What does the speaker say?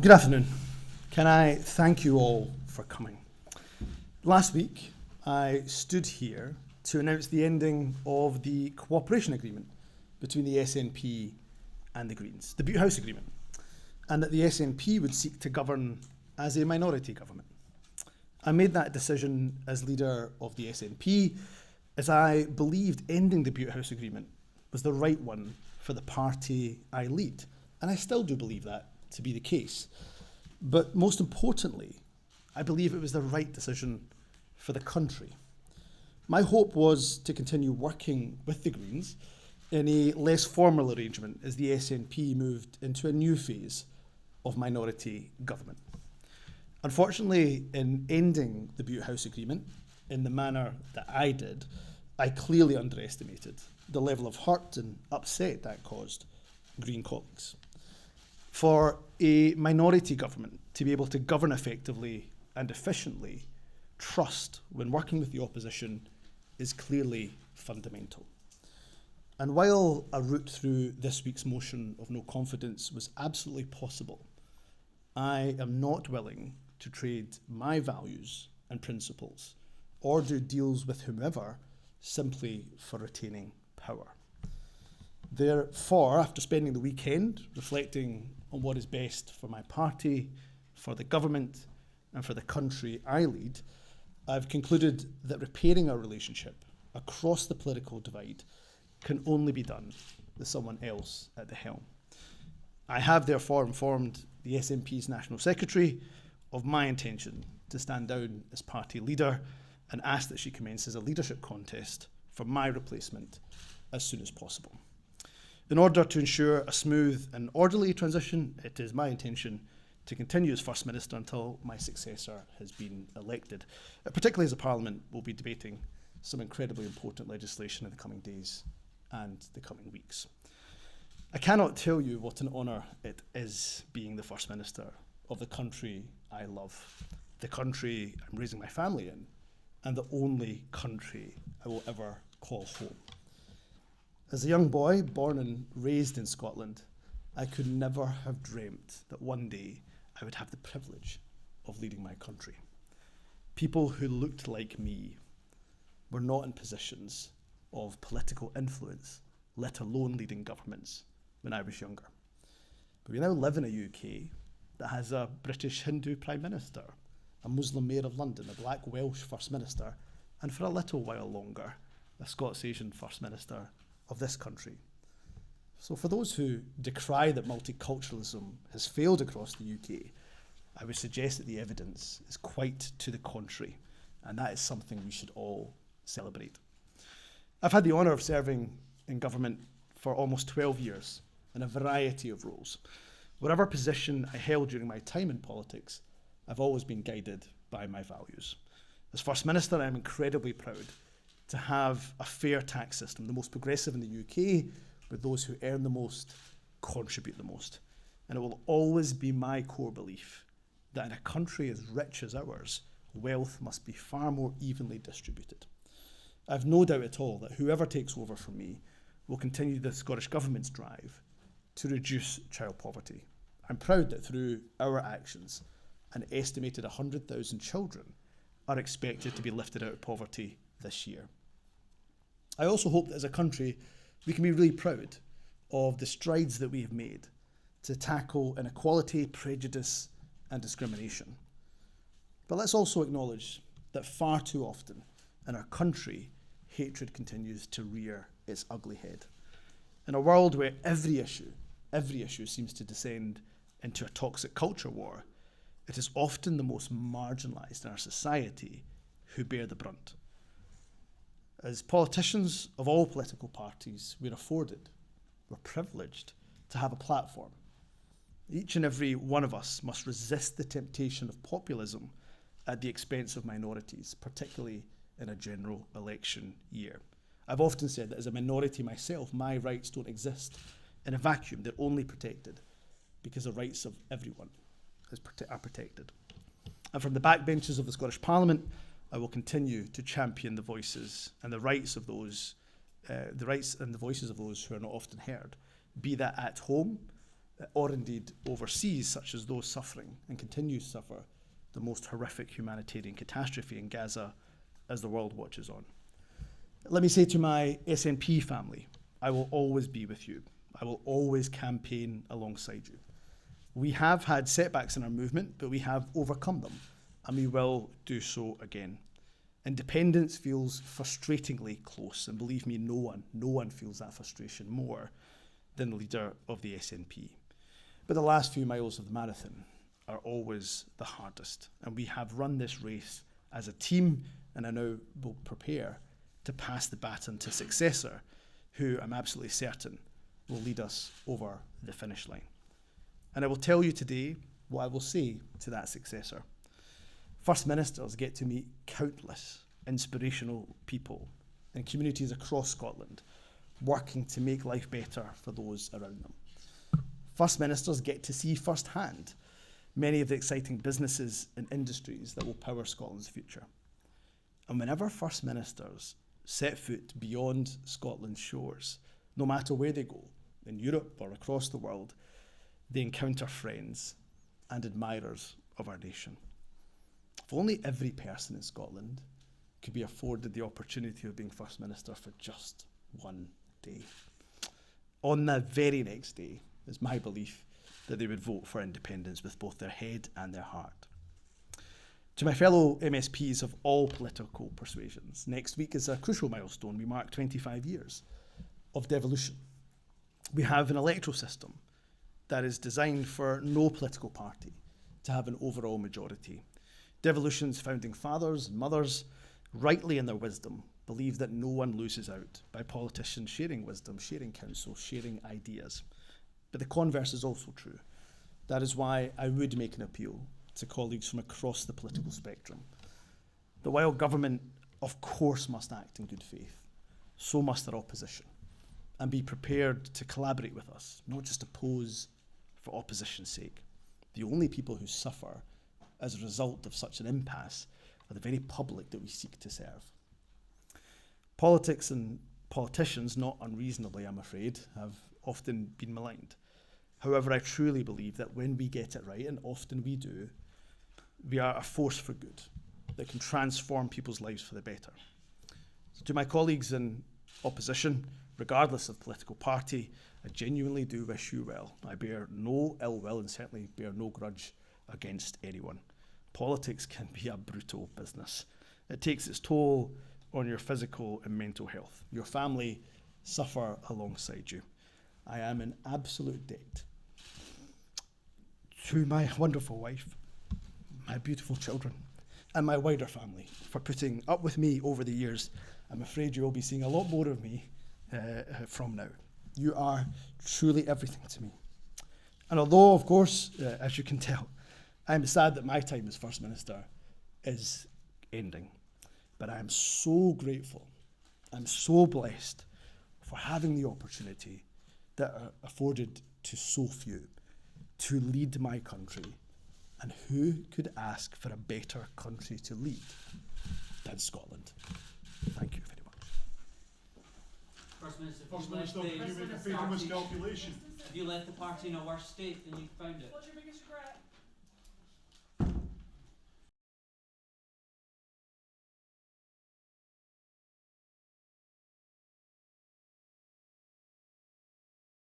Good afternoon. Can I thank you all for coming? Last week, I stood here to announce the ending of the cooperation agreement between the SNP and the Greens, the Bute House agreement, and that the SNP would seek to govern as a minority government. I made that decision as leader of the SNP as I believed ending the Bute House agreement was the right one for the party I lead, and I still do believe that to be the case. But most importantly, I believe it was the right decision for the country. My hope was to continue working with the Greens in a less formal arrangement as the SNP moved into a new phase of minority government. Unfortunately, in ending the Bute House agreement in the manner that I did, I clearly underestimated the level of hurt and upset that caused Green colleagues. For a minority government to be able to govern effectively and efficiently, trust when working with the opposition is clearly fundamental. And while a route through this week's motion of no confidence was absolutely possible, I am not willing to trade my values and principles or do deals with whomever simply for retaining power. Therefore, after spending the weekend reflecting on what is best for my party, for the government, and for the country I lead, I've concluded that repairing our relationship across the political divide can only be done with someone else at the helm. I have therefore informed the SNP's National Secretary of my intention to stand down as party leader and ask that she commences a leadership contest for my replacement as soon as possible. In order to ensure a smooth and orderly transition, it is my intention to continue as First Minister until my successor has been elected, particularly as the Parliament will be debating some incredibly important legislation in the coming days and the coming weeks. I cannot tell you what an honour it is being the First Minister of the country I love, the country I'm raising my family in, and the only country I will ever call home. As a young boy born and raised in Scotland, I could never have dreamt that one day I would have the privilege of leading my country. People who looked like me were not in positions of political influence, let alone leading governments, when I was younger. But we now live in a UK that has a British Hindu Prime Minister, a Muslim Mayor of London, a Black Welsh First Minister, and for a little while longer, a Scots Asian First Minister of this country. So for those who decry that multiculturalism has failed across the UK, I would suggest that the evidence is quite to the contrary, and that is something we should all celebrate. I've had the honour of serving in government for almost 12 years in a variety of roles. Whatever position I held during my time in politics, I've always been guided by my values. As First Minister, I'm incredibly proud to have a fair tax system, the most progressive in the UK, where those who earn the most contribute the most. And it will always be my core belief that in a country as rich as ours, wealth must be far more evenly distributed. I've no doubt at all that whoever takes over from me will continue the Scottish Government's drive to reduce child poverty. I'm proud that through our actions, an estimated 100,000 children are expected to be lifted out of poverty this year. I also hope that as a country, we can be really proud of the strides that we have made to tackle inequality, prejudice, and discrimination. But let's also acknowledge that far too often in our country, hatred continues to rear its ugly head. In a world where every issue seems to descend into a toxic culture war, it is often the most marginalised in our society who bear the brunt. As politicians of all political parties, we're privileged to have a platform. Each and every one of us must resist the temptation of populism at the expense of minorities, particularly in a general election year. I've often said that as a minority myself, my rights don't exist in a vacuum. They're only protected because the rights of everyone are protected. And from the backbenches of the Scottish Parliament, I will continue to champion the voices and the rights of those, the rights and the voices of those who are not often heard, be that at home or indeed overseas, such as those suffering and continue to suffer the most horrific humanitarian catastrophe in Gaza as the world watches on. Let me say to my SNP family, I will always be with you. I will always campaign alongside you. We have had setbacks in our movement, but we have overcome them, and we will do so again. Independence feels frustratingly close, and believe me, no one feels that frustration more than the leader of the SNP. But the last few miles of the marathon are always the hardest, and we have run this race as a team, and I now will prepare to pass the baton to a successor who I'm absolutely certain will lead us over the finish line. And I will tell you today what I will say to that successor. First Ministers get to meet countless inspirational people in communities across Scotland working to make life better for those around them. First Ministers get to see firsthand many of the exciting businesses and industries that will power Scotland's future. And whenever First Ministers set foot beyond Scotland's shores, no matter where they go, in Europe or across the world, they encounter friends and admirers of our nation. If only every person in Scotland could be afforded the opportunity of being First Minister for just one day. On the very next day, it's my belief that they would vote for independence with both their head and their heart. To my fellow MSPs of all political persuasions, next week is a crucial milestone. We mark 25 years of devolution. We have an electoral system that is designed for no political party to have an overall majority. Devolution's founding fathers and mothers, rightly in their wisdom, believe that no one loses out by politicians sharing wisdom, sharing counsel, sharing ideas. But the converse is also true. That is why I would make an appeal to colleagues from across the political spectrum. That while government, of course, must act in good faith, so must their opposition, and be prepared to collaborate with us, not just oppose for opposition's sake. The only people who suffer as a result of such an impasse are the very public that we seek to serve. Politics and politicians, not unreasonably, I'm afraid, have often been maligned. However, I truly believe that when we get it right, and often we do, we are a force for good that can transform people's lives for the better. So to my colleagues in opposition, regardless of political party, I genuinely do wish you well. I bear no ill will and certainly bear no grudge against anyone. Politics can be a brutal business. It takes its toll on your physical and mental health. Your family suffer alongside you. I am in absolute debt to my wonderful wife, my beautiful children, and my wider family for putting up with me over the years. I'm afraid you will be seeing a lot more of me from now. You are truly everything to me. And although, of course, as you can tell, I'm sad that my time as First Minister is ending, but I am so grateful, I'm so blessed for having the opportunity that are afforded to so few to lead my country. And who could ask for a better country to lead than Scotland? Thank you very much. First Minister, can you make a fatal miscalculation? have you left the party in a worse state than you found it? What's your biggest regret?